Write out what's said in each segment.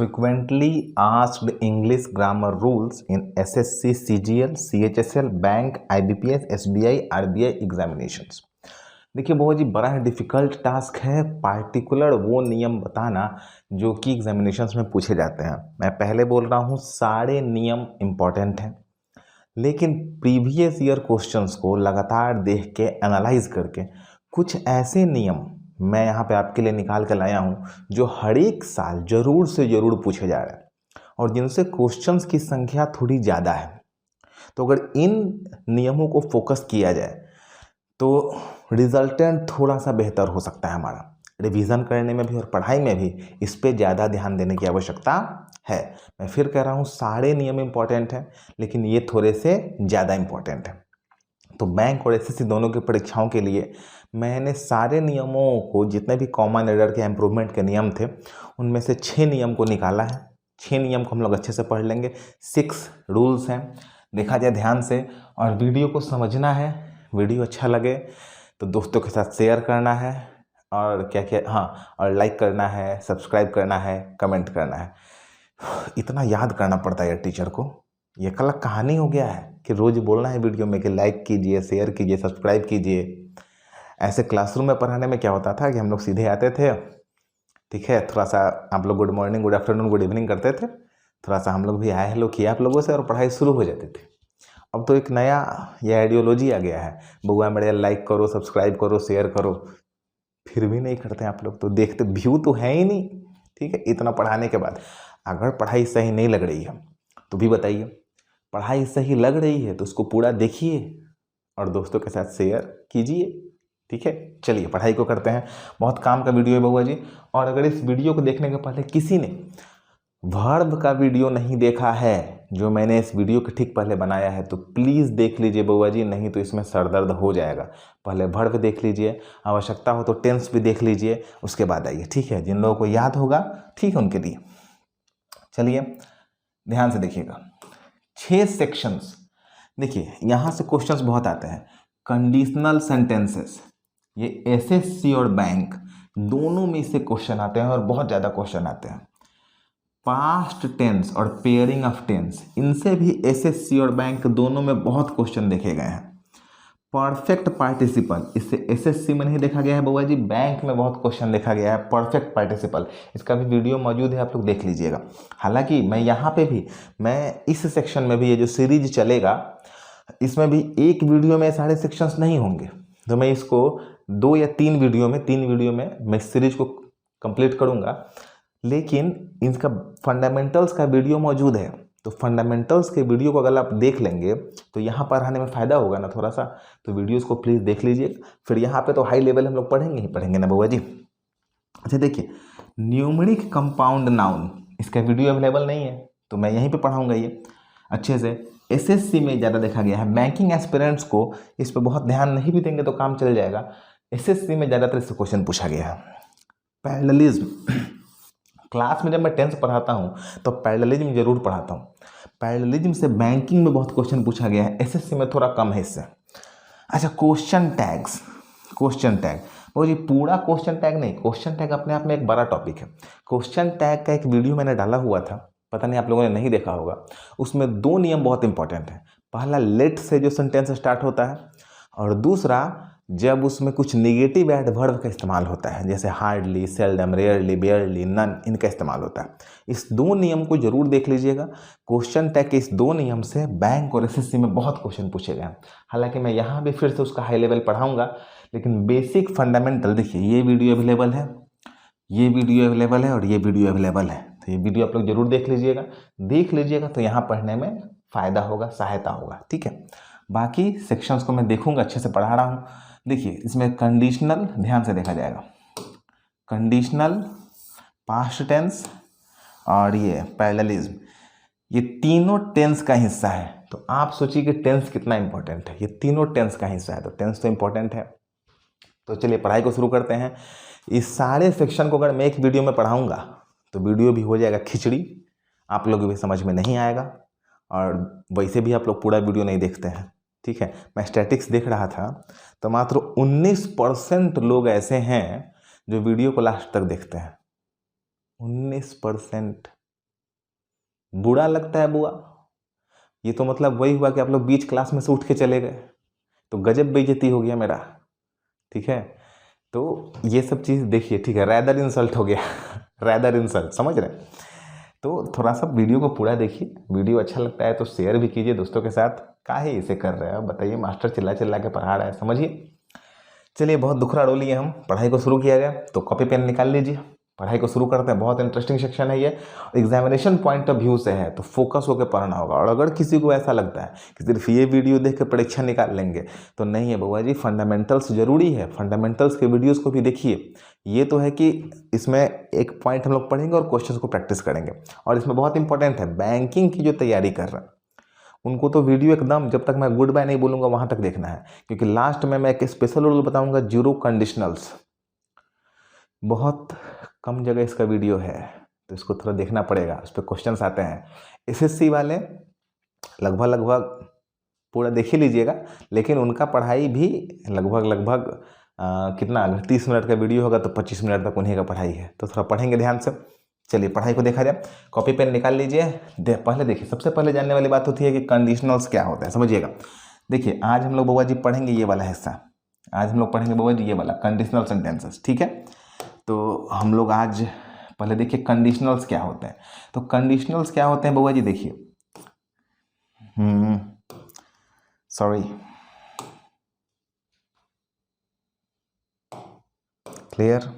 frequently asked English grammar rules in SSC, CGL, CHSL, bank, IBPS, SBI, RBI examinations. देखिए बहुत जी बड़ा है, difficult task है particular वो नियम बताना जो कि एग्जामिनेशंस में पूछे जाते हैं। मैं पहले बोल रहा हूँ सारे नियम इम्पॉर्टेंट हैं, लेकिन प्रीवियस ईयर क्वेश्चंस को लगातार देख के एनालाइज करके कुछ ऐसे नियम मैं यहाँ पे आपके लिए निकाल कर लाया हूँ जो हर एक साल ज़रूर से ज़रूर पूछे जा रहे हैं और जिनसे क्वेश्चंस की संख्या थोड़ी ज़्यादा है। तो अगर इन नियमों को फोकस किया जाए तो रिजल्टेंट थोड़ा सा बेहतर हो सकता है हमारा। रिवीजन करने में भी और पढ़ाई में भी इस पे ज़्यादा ध्यान देने की आवश्यकता है। मैं फिर कह रहा हूँ सारे नियम इम्पॉर्टेंट हैं, लेकिन ये थोड़े से ज़्यादा इम्पॉर्टेंट हैं। तो बैंक और एसएससी दोनों की परीक्षाओं के लिए मैंने सारे नियमों को, जितने भी कॉमन एरर के इम्प्रूवमेंट के नियम थे, उनमें से 6 नियम को निकाला है। 6 नियम को हम लोग अच्छे से पढ़ लेंगे। 6 रूल्स हैं, देखा जाए ध्यान से और वीडियो को समझना है। वीडियो अच्छा लगे तो दोस्तों के साथ शेयर करना है और क्या क्या और लाइक करना है, सब्सक्राइब करना है, कमेंट करना है। इतना याद करना पड़ता है यार टीचर को। ये कल कहानी हो गया है कि रोज़ बोलना है वीडियो में कि लाइक कीजिए, शेयर कीजिए, सब्सक्राइब कीजिए। ऐसे क्लासरूम में पढ़ाने में क्या होता था कि हम लोग सीधे आते थे, ठीक है, थोड़ा सा आप लोग good morning, good afternoon, good evening करते थे, थोड़ा सा हम लोग भी हाय हेलो किया आप लोगों से और पढ़ाई शुरू हो जाती थी। अब तो एक नया ये आइडियोलॉजी आ गया है, बउआ मेरे लाइक करो, सब्सक्राइब करो, शेयर करो, फिर भी नहीं करते आप लोग। तो देखते व्यू तो है ही नहीं, ठीक है। इतना पढ़ाने के बाद अगर पढ़ाई सही नहीं लग रही है तो भी बताइए। पढ़ाई सही लग रही है तो उसको पूरा देखिए और दोस्तों के साथ शेयर कीजिए, ठीक है। चलिए पढ़ाई को करते हैं। बहुत काम का वीडियो है बउआ जी। और अगर इस वीडियो को देखने के पहले किसी ने वर्ब का वीडियो नहीं देखा है जो मैंने इस वीडियो के ठीक पहले बनाया है तो प्लीज़ देख लीजिए बउआ जी, नहीं तो इसमें सरदर्द हो जाएगा। पहले वर्ब देख लीजिए, आवश्यकता हो तो टेंस भी देख लीजिए, उसके बाद आइए, ठीक है। जिन लोगों को याद होगा ठीक है उनके लिए। चलिए ध्यान से देखिएगा। 6 सेक्शंस। देखिए यहाँ से क्वेश्चंस बहुत आते हैं। कंडीशनल सेंटेंसेस, ये एसएससी और बैंक दोनों में से क्वेश्चन आते हैं और बहुत ज़्यादा क्वेश्चन आते हैं। पास्ट टेंस और पेयरिंग ऑफ टेंस, इनसे भी एसएससी और बैंक दोनों में बहुत क्वेश्चन देखे गए हैं। परफेक्ट पार्टिसिपल, इससे एसएससी में नहीं देखा गया है बउआ जी, बैंक में बहुत क्वेश्चन देखा गया है। परफेक्ट पार्टिसिपल, इसका भी वीडियो मौजूद है, आप लोग देख लीजिएगा। हालांकि मैं यहाँ पे भी, मैं इस सेक्शन में भी, ये जो सीरीज चलेगा इसमें भी एक वीडियो में सारे सेक्शंस नहीं होंगे, तो मैं इसको 2 या 3 वीडियो में मैं सीरीज को कंप्लीट करूँगा। लेकिन इनका फंडामेंटल्स का वीडियो मौजूद है, तो फंडामेंटल्स के वीडियो को अगर आप देख लेंगे तो यहाँ पर आने में फ़ायदा होगा ना थोड़ा सा। तो वीडियोस को प्लीज़ देख लीजिए। फिर यहाँ पे तो हाई लेवल हम लोग पढ़ेंगे ही पढ़ेंगे ना बउआ जी। अच्छा देखिए, न्यूमेरिक कंपाउंड नाउन, इसका वीडियो अवेलेबल नहीं है तो मैं यहीं पर पढ़ाऊँगा ये अच्छे से। एसएससी में ज़्यादा देखा गया है। बैंकिंग एस्पिरेंट्स को इस पर बहुत ध्यान नहीं भी देंगे तो काम चल जाएगा। एसएससी में ज़्यादातर इससे क्वेश्चन पूछा गया है। पैरेललिज्म, क्लास में जब मैं 10th पढ़ाता हूँ तो पैरेललिज्म जरूर पढ़ाता हूँ। पैरेललिज्म से बैंकिंग में बहुत क्वेश्चन पूछा गया है, एसएससी में थोड़ा कम है इससे। अच्छा क्वेश्चन टैग्स, क्वेश्चन टैग वो जी पूरा क्वेश्चन टैग नहीं, क्वेश्चन टैग अपने आप में एक बड़ा टॉपिक है। क्वेश्चन टैग का एक वीडियो मैंने डाला हुआ था, पता नहीं आप लोगों ने नहीं देखा होगा। उसमें 2 नियम बहुत इंपॉर्टेंट हैं। पहला लेट से जो सेंटेंस स्टार्ट होता है, और दूसरा जब उसमें कुछ निगेटिव एडवर्ब का इस्तेमाल होता है, जैसे hardly, seldom, rarely, barely, none, इनका इस्तेमाल होता है। इस 2 नियम को जरूर देख लीजिएगा। क्वेश्चन टैग के इस 2 नियम से बैंक और एसएससी में बहुत क्वेश्चन पूछे गए हैं। हालांकि मैं यहाँ भी फिर से उसका हाई लेवल पढ़ाऊंगा, लेकिन बेसिक फंडामेंटल देखिए, ये वीडियो अवेलेबल है, ये वीडियो अवेलेबल है और ये वीडियो अवेलेबल है। तो ये वीडियो आप लोग जरूर देख लीजिएगा तो यहाँ पढ़ने में फ़ायदा होगा, सहायता होगा, ठीक है। बाकी सेक्शंस को मैं देखूंगा, अच्छे से पढ़ा रहा हूँ। देखिए इसमें कंडीशनल ध्यान से देखा जाएगा, कंडीशनल, पास्ट टेंस और ये पैरेललिज्म, ये तीनों टेंस का हिस्सा है। तो आप सोचिए कि टेंस कितना इंपॉर्टेंट है, ये तीनों टेंस का हिस्सा है, तो टेंस तो इंपॉर्टेंट है। तो चलिए पढ़ाई को शुरू करते हैं। इस सारे सेक्शन को अगर मैं एक वीडियो में पढ़ाऊंगा तो वीडियो भी हो जाएगा खिचड़ी, आप लोग भी समझ में नहीं आएगा, और वैसे भी आप लोग पूरा वीडियो नहीं देखते हैं, ठीक है। मैं स्टैटिक्स देख रहा था तो मात्र 19% लोग ऐसे हैं जो वीडियो को लास्ट तक देखते हैं। 19%, बुरा लगता है बुआ, ये तो मतलब वही हुआ कि आप लोग बीच क्लास में से उठ के चले गए, तो गजब बेइज्जती हो गया मेरा। ठीक है, तो ये सब चीज़ देखिए, ठीक है, रैदर इंसल्ट हो गया रैदर इंसल्ट, समझ रहे हैं। तो थोड़ा सा वीडियो को पूरा देखिए, वीडियो अच्छा लगता है तो शेयर भी कीजिए दोस्तों के साथ। काहे इसे कर रहे हैं बताइए, मास्टर चिल्ला चिल्ला के पढ़ा रहा है, समझिए। चलिए, बहुत दुखड़ा रो लिए हम, पढ़ाई को शुरू किया जाए। तो कॉपी पेन निकाल लीजिए, पढ़ाई को शुरू करते हैं। बहुत इंटरेस्टिंग सेक्शन है ये, एग्जामिनेशन पॉइंट ऑफ व्यू से है, तो फोकस होकर पढ़ना होगा। और अगर किसी को ऐसा लगता है कि सिर्फ ये वीडियो देख के परीक्षा निकाल लेंगे, तो नहीं है बउआ जी, फंडामेंटल्स जरूरी है, फंडामेंटल्स के वीडियोस को भी देखिए। ये तो है कि इसमें एक पॉइंट हम लोग पढ़ेंगे और क्वेश्चंस को प्रैक्टिस करेंगे। और इसमें बहुत इंपॉर्टेंट है, बैंकिंग की जो तैयारी कर रहे हैं उनको तो वीडियो एकदम, जब तक मैं गुड बाय नहीं बोलूँगा वहाँ तक देखना है, क्योंकि लास्ट में मैं एक स्पेशल रूल बताऊँगा, जीरो कंडीशनल्स। बहुत कम जगह इसका वीडियो है, तो इसको थोड़ा देखना पड़ेगा, उस पर क्वेश्चंस आते हैं। एसएससी वाले लगभग पूरा देख ही लीजिएगा, लेकिन उनका पढ़ाई भी लगभग कितना, अगर 30 मिनट का वीडियो होगा तो 25 मिनट तक उन्हीं का पढ़ाई है, तो थोड़ा पढ़ेंगे ध्यान से। चलिए, पढ़ाई को देखा जाए, कॉपी पेन निकाल लीजिए। पहले देखिए, सबसे पहले जानने वाली बात होती है कि कंडीशनल्स क्या होता है, समझिएगा। देखिए, आज हम लोग बउआ जी पढ़ेंगे ये वाला हिस्सा, आज हम लोग पढ़ेंगे बउआ जी ये वाला कंडीशनल सेंटेंसेस, ठीक है। तो हम लोग आज पहले देखिए कंडीशनल्स क्या होते हैं। तो कंडीशनल्स क्या होते हैं बउआ जी, देखिए, सॉरी, क्लियर।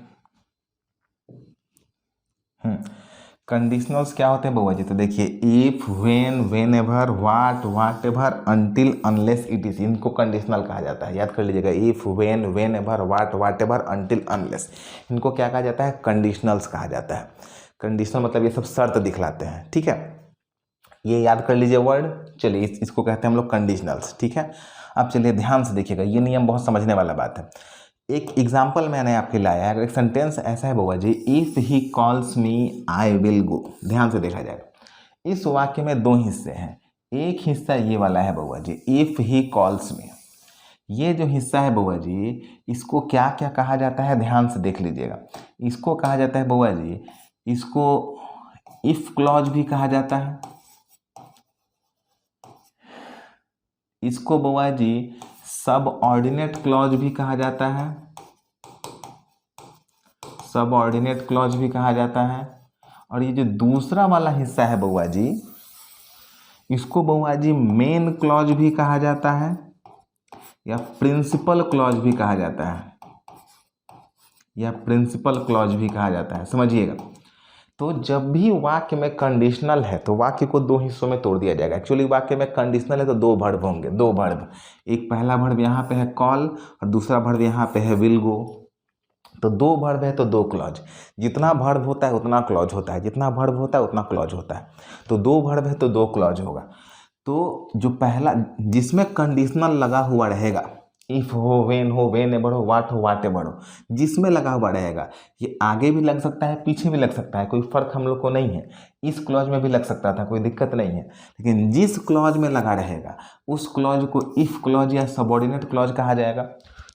कंडीशनल्स क्या होते हैं बउआ जी, तो देखिए, if, when, whenever, what, whatever, until, unless, it इनको कंडीशनल कहा जाता है। याद कर लीजिएगा, if, when, whenever, what, whatever, until, unless, इनको क्या कहा जाता है, कंडीशनल्स कहा जाता है। कंडीशनल मतलब ये सब शर्त दिखलाते हैं, ठीक है। ये याद कर लीजिए वर्ड। चलिए, इसको कहते हैं हम लोग कंडीशनल्स, ठीक है। अब चलिए ध्यान से देखिएगा, ये नियम बहुत समझने वाला बात है। एक एग्जाम्पल मैंने आपके लाया है, एक सेंटेंस ऐसा है बउआ जी, if he calls me I will go. ध्यान से देखा जाएगा, इस वाक्य में दो हिस्से हैं। एक हिस्सा ये वाला है बउआ जी, इफ ही कॉल्स मी। ये जो हिस्सा है बउआ जी, इसको क्या क्या कहा जाता है, ध्यान से देख लीजिएगा। इसको कहा जाता है बउआ जी, इसको इफ क्लॉज भी कहा जाता है, इसको बउआ जी सब ऑर्डिनेट क्लॉज भी कहा जाता है, सब ऑर्डिनेट क्लॉज भी कहा जाता है। और ये जो दूसरा वाला हिस्सा है बउआ जी, इसको बउआ जी मेन क्लॉज भी कहा जाता है या प्रिंसिपल क्लॉज भी कहा जाता है, या प्रिंसिपल क्लॉज भी कहा जाता है, समझिएगा। तो जब भी वाक्य में कंडीशनल है तो वाक्य को दो हिस्सों में तोड़ दिया जाएगा। एक्चुअली वाक्य में कंडीशनल है तो दो वर्ब होंगे, दो वर्ब। एक पहला वर्ब यहाँ पे है कॉल और दूसरा वर्ब यहाँ पे है विल गो। तो दो वर्ब है तो दो क्लॉज, जितना वर्ब होता है उतना क्लॉज होता है, जितना वर्ब होता है उतना क्लॉज होता है। तो दो वर्ब है तो दो क्लॉज होगा। तो जो पहला जिसमें कंडीशनल लगा हुआ रहेगा, इफ हो, वेन हो, वेन एवर हो, वाट हो, वाट एवर हो, जिसमें लगा हुआ रहेगा, ये आगे भी लग सकता है पीछे भी लग सकता है, कोई फर्क हम लोग को नहीं है। इस क्लॉज में भी लग सकता था, कोई दिक्कत नहीं है। लेकिन जिस क्लॉज में लगा रहेगा उस क्लॉज को इफ क्लॉज या सबऑर्डिनेट क्लॉज कहा जाएगा।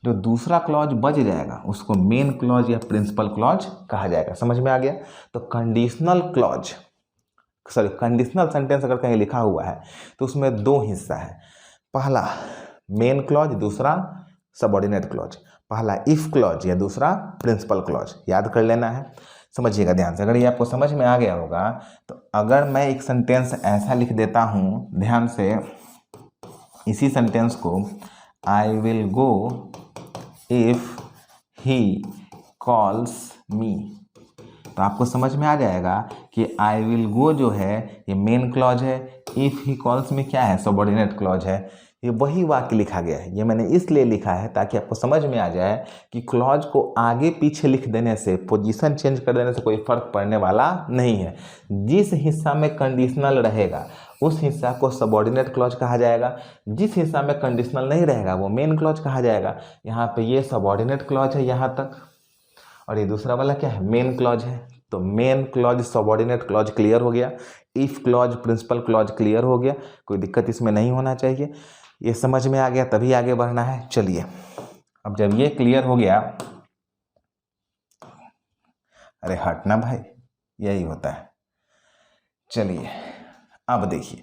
जो दूसरा क्लॉज बच जाएगा उसको मेन क्लॉज या प्रिंसिपल क्लॉज कहा जाएगा। समझ में आ गया। तो conditional clause, sorry, conditional sentence अगर कहीं लिखा हुआ है तो उसमें दो हिस्सा है, पहला मेन क्लॉज, दूसरा सबऑर्डिनेट क्लॉज। पहला इफ क्लॉज या दूसरा प्रिंसिपल क्लॉज, याद कर लेना है। समझिएगा ध्यान से, अगर ये आपको समझ में आ गया होगा तो अगर मैं एक सेंटेंस ऐसा लिख देता हूँ, ध्यान से, इसी सेंटेंस को, आई will go if he calls मी, तो आपको समझ में आ जाएगा कि आई विल गो जो है ये मेन क्लॉज है, इफ ही कॉल्स में क्या है, सबऑर्डिनेट क्लॉज है। ये वही वाक्य लिखा गया है, ये मैंने इसलिए लिखा है ताकि आपको समझ में आ जाए कि क्लॉज को आगे पीछे लिख देने से, पोजीशन चेंज कर देने से कोई फर्क पड़ने वाला नहीं है। जिस हिस्सा में कंडीशनल रहेगा उस हिस्सा को सबऑर्डिनेट क्लॉज कहा जाएगा, जिस हिस्सा में कंडीशनल नहीं रहेगा वो मेन क्लॉज कहा जाएगा। यहाँ पे ये सबऑर्डिनेट क्लॉज है यहाँ तक, और ये दूसरा वाला क्या है, मेन क्लॉज है। तो main clause subordinate clause clear हो गया, if clause principal clause clear हो गया, कोई दिक्कत इसमें नहीं होना चाहिए। ये समझ में आ गया तभी आगे बढ़ना है। चलिए, अब जब ये क्लियर हो गया, अरे हटना भाई, यही होता है। चलिए अब देखिए,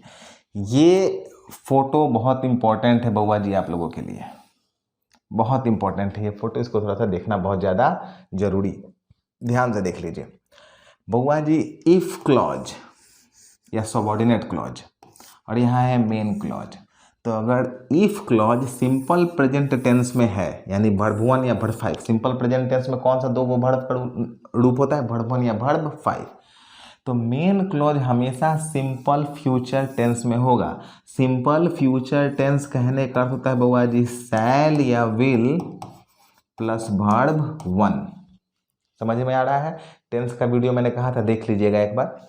ये फोटो बहुत इंपॉर्टेंट है बउआ जी आप लोगों के लिए, बहुत इंपॉर्टेंट है ये फोटो, इसको थोड़ा सा देखना बहुत ज़्यादा जरूरी, ध्यान से देख लीजिए बउआ जी। इफ क्लॉज या सबऑर्डिनेट क्लॉज और यहाँ है मेन क्लॉज, तो अगर if clause simple present tense में है, यानी वर्ब 1 या वर्ब 5, सिंपल प्रेजेंट टेंस में कौन सा दो वो वर्ब का रूप होता है, वर्ब 1 या वर्ब 5, तो मेन क्लॉज हमेशा सिंपल फ्यूचर टेंस में होगा। सिंपल फ्यूचर टेंस कहने का अर्थ होता है बउआ जी शैल या विल प्लस वर्ब 1। समझ में आ रहा है? टेंस का वीडियो मैंने कहा था, देख लीजिएगा एक बार।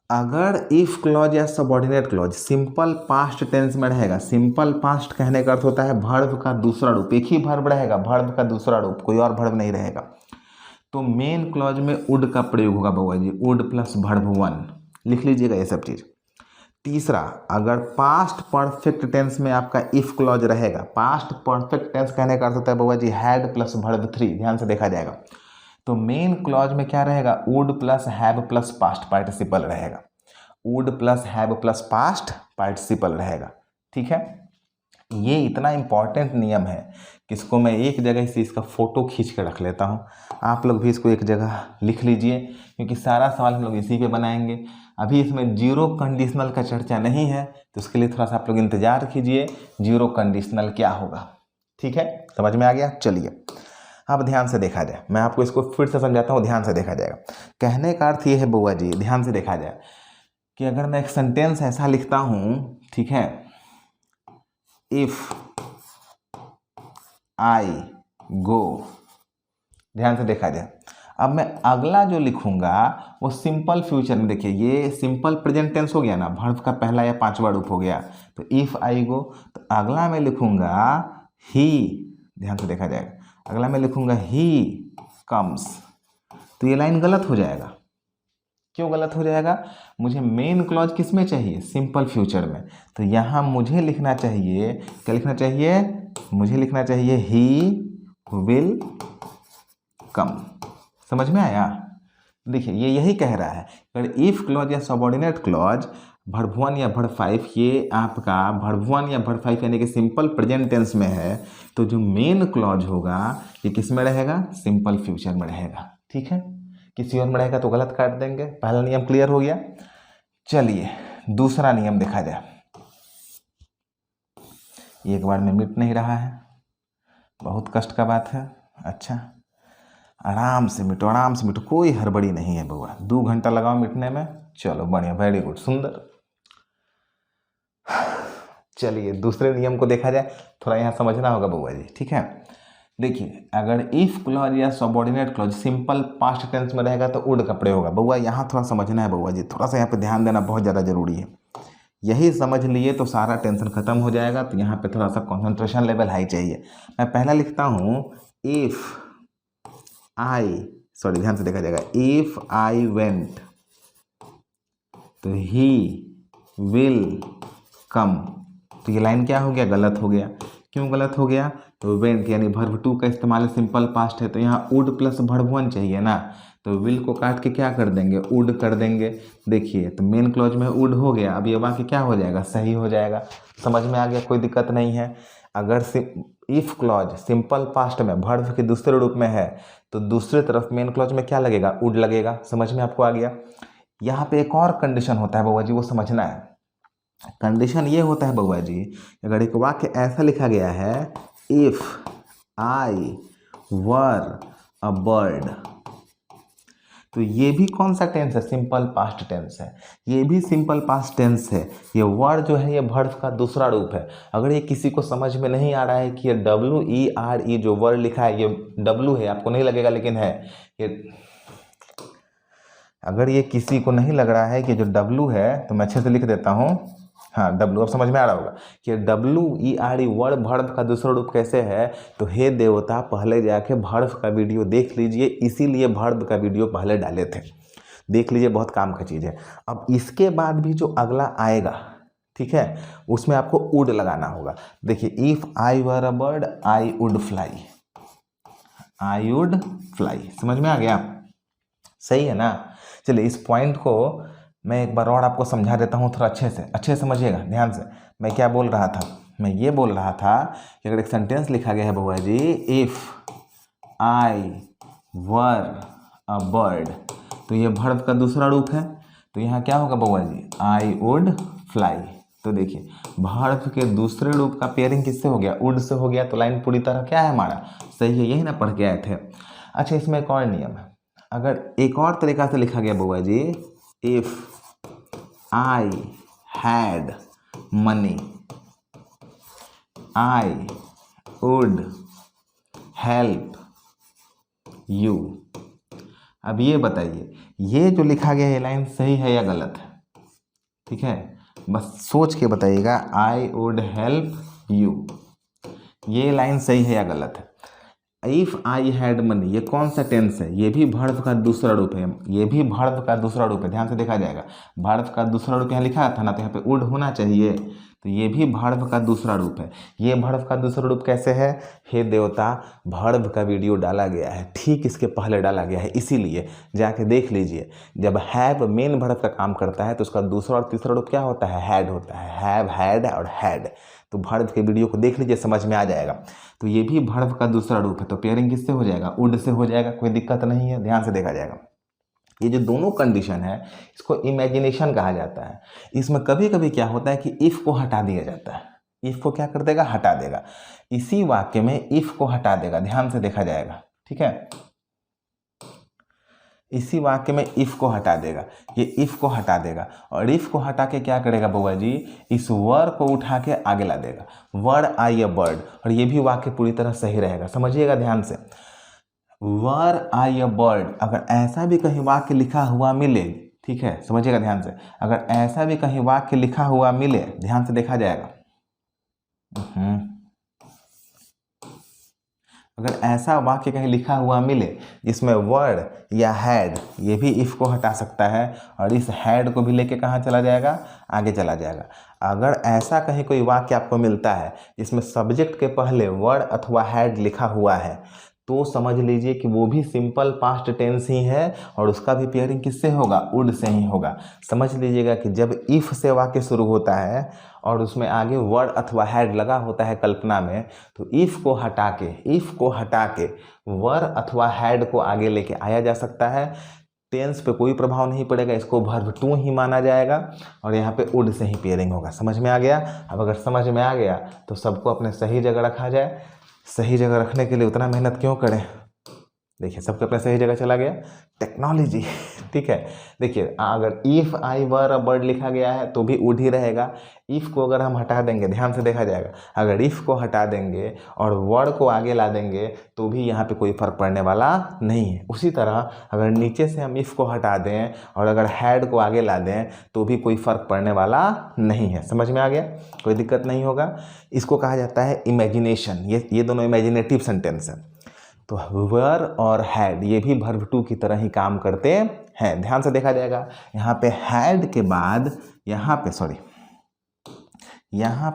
अगर इफ क्लॉज या subordinate clause simple past tense में रहेगा, सिंपल पास्ट कहने का अर्थ होता है वर्ब का दूसरा रूप, एक ही वर्ब रहेगा, वर्ब का दूसरा रूप, कोई और वर्ब नहीं रहेगा, तो मेन क्लॉज में वुड का प्रयोग होगा बउआ जी, वुड प्लस वर्ब 1, लिख लीजिएगा ये सब चीज़। तीसरा, अगर पास्ट परफेक्ट टेंस में आपका इफ क्लॉज रहेगा, पास्ट परफेक्ट टेंस कहने का अर्थ होता है बउआ जी हैड प्लस वर्ब 3, ध्यान से देखा जाएगा, तो मेन क्लॉज में क्या रहेगा, would plus have plus past participle रहेगा, would plus have plus past participle रहेगा। ठीक है, ये इतना इम्पॉर्टेंट नियम है कि इसको मैं एक जगह से इसका फोटो खींच के रख लेता हूँ, आप लोग भी इसको एक जगह लिख लीजिए, क्योंकि सारा सवाल हम लोग इसी पे बनाएंगे। अभी इसमें जीरो कंडीशनल का चर्चा नहीं है, तो उसके लिए थोड़ा सा आप लोग इंतजार कीजिए, जीरो कंडीशनल क्या होगा। ठीक है, समझ में आ गया? चलिए अब ध्यान से देखा जाए, मैं आपको इसको फिर से समझाता हूँ, ध्यान से देखा जाएगा। कहने का अर्थ ये है बउआ जी, ध्यान से देखा जाए कि अगर मैं एक सेंटेंस ऐसा लिखता हूँ, ठीक है, इफ आई गो, ध्यान से देखा जाए, अब मैं अगला जो लिखूंगा वो सिंपल फ्यूचर में, देखिए ये सिंपल प्रेजेंट टेंस हो गया ना, वर्ब का पहला या पांचवा रूप हो गया, तो इफ आई गो, तो अगला मैं लिखूंगा ही, ध्यान से देखा जाएगा, अगला मैं लिखूंगा ही कम्स, तो ये लाइन गलत हो जाएगा। क्यों गलत हो जाएगा? मुझे मेन क्लॉज किस में चाहिए, सिंपल फ्यूचर में, तो यहाँ मुझे लिखना चाहिए, क्या लिखना चाहिए, मुझे लिखना चाहिए ही विल कम। समझ में आया? देखिए ये यही कह रहा है, अगर इफ क्लॉज या सबऑर्डिनेट क्लॉज वर्ब 1 या वर्ब 5, ये आपका वर्ब 1 या वर्ब 5 यानी कि सिंपल प्रेजेंट टेंस में है, तो जो मेन क्लॉज होगा ये किस में रहेगा, सिंपल फ्यूचर में रहेगा। ठीक है, किसी और में रहेगा तो गलत काट देंगे। पहला नियम क्लियर हो गया। चलिए दूसरा नियम देखा जाए, एक बार में मिट नहीं रहा है, बहुत कष्ट का बात है। अच्छा आराम से मिटो, आराम से मिटो, कोई हड़बड़ी नहीं है बउआ, 2 घंटा लगाओ मिटने में। चलो बढ़िया, वेरी गुड, सुंदर। चलिए दूसरे नियम को देखा जाए, थोड़ा यहाँ समझना होगा बउआ जी। ठीक है, देखिए अगर इफ क्लॉज या subordinate clause simple past tense में रहेगा तो वुड का प्रयोग होगा। बउआ यहाँ थोड़ा समझना है बउआ जी, थोड़ा सा यहाँ पे ध्यान देना बहुत ज़्यादा जरूरी है। यही समझ लिए तो सारा टेंशन खत्म हो जाएगा, तो यहाँ पे थोड़ा सा कंसंट्रेशन लेवल हाई चाहिए। मैं पहला लिखता हूँ इफ आई, सॉरी ध्यान से देखा जाएगा, इफ आई वेंट, तो ही विल कम, तो ये लाइन क्या हो गया, गलत हो गया। क्यों गलत हो गया, तो वेंट यानी वर्ब 2 का इस्तेमाल सिंपल पास्ट है, तो यहाँ वुड प्लस वर्ब 1 चाहिए ना, तो विल को काट के क्या कर देंगे, वुड कर देंगे। देखिए तो मेन क्लॉज में वुड हो गया, अब ये बाकी क्या हो जाएगा, सही हो जाएगा। समझ में आ गया, कोई दिक्कत नहीं है। अगर इफ क्लॉज सिंपल पास्ट में वर्ब के दूसरे रूप में है, तो दूसरे तरफ मेन क्लॉज में क्या लगेगा, वुड लगेगा। समझ में आपको आ गया। यहाँ पे एक और कंडीशन होता है बउआ जी, वो समझना है। कंडीशन ये होता है बउआ जी, अगर एक वाक्य ऐसा लिखा गया है, if I were a bird, तो ये भी कौन सा टेंस है, सिंपल पास्ट टेंस है, ये भी सिंपल पास्ट टेंस है। ये वर्ड जो है ये वर्ब का दूसरा रूप है। अगर ये किसी को समझ में नहीं आ रहा है कि ये WERE जो वर्ड लिखा है ये W है, आपको नहीं लगेगा लेकिन है ये, अगर ये किसी को नहीं लग रहा है कि जो W है तो मैं अच्छे से लिख देता हूँ। हाँ W, अब समझ में आ रहा होगा कि WERE वर्ड वर्ब का दूसरा रूप कैसे है। तो हे देवता, पहले जाके वर्ब का वीडियो देख लीजिए, इसीलिए वर्ब का वीडियो पहले डाले थे, देख लीजिए, बहुत काम का चीज़ है। अब इसके बाद भी जो अगला आएगा, ठीक है, उसमें आपको वुड लगाना होगा। देखिए if I were a bird I would fly, I would fly. समझ में आ गया, सही है ना। चलिए इस पॉइंट को मैं एक बार और आपको समझा देता हूँ थोड़ा अच्छे से समझिएगा ध्यान से। मैं क्या बोल रहा था, मैं ये बोल रहा था कि अगर एक सेंटेंस लिखा गया है बउआ जी, if I were a bird, तो ये वर्ब का दूसरा रूप है, तो यहाँ क्या होगा बउआ जी, आई वुड फ्लाई। तो देखिए वर्ब के दूसरे रूप का पेयरिंग किससे हो गया, वुड से हो गया। तो लाइन पूरी तरह क्या है हमारा, सही है, यही ना पढ़ के आए थे। अच्छा इसमें एक और नियम है, अगर एक और तरीका से लिखा गया बउआ जी, if I had money I would help you. अब ये बताइए ये जो लिखा गया है लाइन सही है या गलत है, ठीक है, बस सोच के बताइएगा, आई वुड हेल्प यू, ये लाइन सही है या गलत है। इफ आई हैड मनी, ये कौन सा टेंस है, ये भी वर्ब का दूसरा रूप है, ये भी वर्ब का दूसरा रूप है, ध्यान से देखा जाएगा। वर्ब का दूसरा रूप यहाँ लिखा था ना, तो यहाँ पे वुड होना चाहिए, तो ये भी वर्ब का दूसरा रूप है। ये वर्ब का दूसरा रूप कैसे है, हे देवता, वर्ब का वीडियो डाला गया है, ठीक इसके पहले डाला गया है, इसीलिए जाके देख लीजिए। जब हैव मेन वर्ब का काम करता है तो उसका दूसरा और तीसरा रूप क्या होता है, हैड होता है, हैव हैड और हैड। तो वर्ब के वीडियो को देख लीजिए, समझ में आ जाएगा। तो ये भी वर्ब का दूसरा रूप है, तो पेयरिंग किससे हो जाएगा, वुड से हो जाएगा, कोई दिक्कत नहीं है, ध्यान से देखा जाएगा। ये जो दोनों कंडीशन है इसको इमेजिनेशन कहा जाता है। इसमें कभी कभी क्या होता है कि इफ़ को हटा दिया जाता है, इफ़ को क्या कर देगा, हटा देगा। इसी वाक्य में इफ़ को हटा देगा, ध्यान से देखा जाएगा, ठीक है, इसी वाक्य में इफ़ को हटा देगा, ये इफ़ को हटा देगा, और इफ़ को हटा के क्या करेगा बउआ जी, इस वर को उठा के आगे ला देगा, वर आई अ बर्ड, और ये भी वाक्य पूरी तरह सही रहेगा, समझिएगा ध्यान से। वर आई अ बर्ड, अगर ऐसा भी कहीं वाक्य लिखा हुआ मिले, ठीक है, समझिएगा ध्यान से, अगर ऐसा भी कहीं वाक्य लिखा हुआ मिले, ध्यान से देखा जाएगा, अगर ऐसा वाक्य कहीं लिखा हुआ मिले जिसमें वर्ड या हैड, ये भी इफ़ को हटा सकता है, और इस हैड को भी लेके कहाँ चला जाएगा, आगे चला जाएगा। अगर ऐसा कहीं कोई वाक्य आपको मिलता है जिसमें सब्जेक्ट के पहले वर्ड अथवा हैड लिखा हुआ है, तो समझ लीजिए कि वो भी सिंपल पास्ट टेंस ही है, और उसका भी पेयरिंग किससे होगा, वुड से ही होगा। समझ लीजिएगा कि जब इफ़ से वाक्य शुरू होता है और उसमें आगे वर्ड अथवा हैड लगा होता है कल्पना में, तो इफ़ को हटा के वर अथवा हैड को आगे लेके आया जा सकता है। टेंस पे कोई प्रभाव नहीं पड़ेगा, इसको वर्ब टू ही माना जाएगा, और यहाँ पे वुड से ही पेयरिंग होगा। समझ में आ गया। अब अगर समझ में आ गया तो सबको अपने सही जगह रखा जाए। सही जगह रखने के लिए उतना मेहनत क्यों करें, देखिए सबके अपने सही जगह चला गया, टेक्नोलॉजी, ठीक है। देखिए अगर if I were a bird लिखा गया है तो भी वुड ही रहेगा। इफ़ को अगर हम हटा देंगे, ध्यान से देखा जाएगा, अगर इफ़ को हटा देंगे और वर्ड को आगे ला देंगे तो भी यहाँ पे कोई फ़र्क पड़ने वाला नहीं है। उसी तरह अगर नीचे से हम इफ़ को हटा दें और अगर हैड को आगे ला दें तो भी कोई फ़र्क पड़ने वाला नहीं है। समझ में आ गया, कोई दिक्कत नहीं होगा। इसको कहा जाता है इमेजिनेशन। ये दोनों इमेजिनेटिव सेंटेंस है। तो वर और हैड ये भी वर्ब टू की तरह ही काम करते हैं। ध्यान से देखा जाएगा, यहाँ पे हैड के बाद यहाँ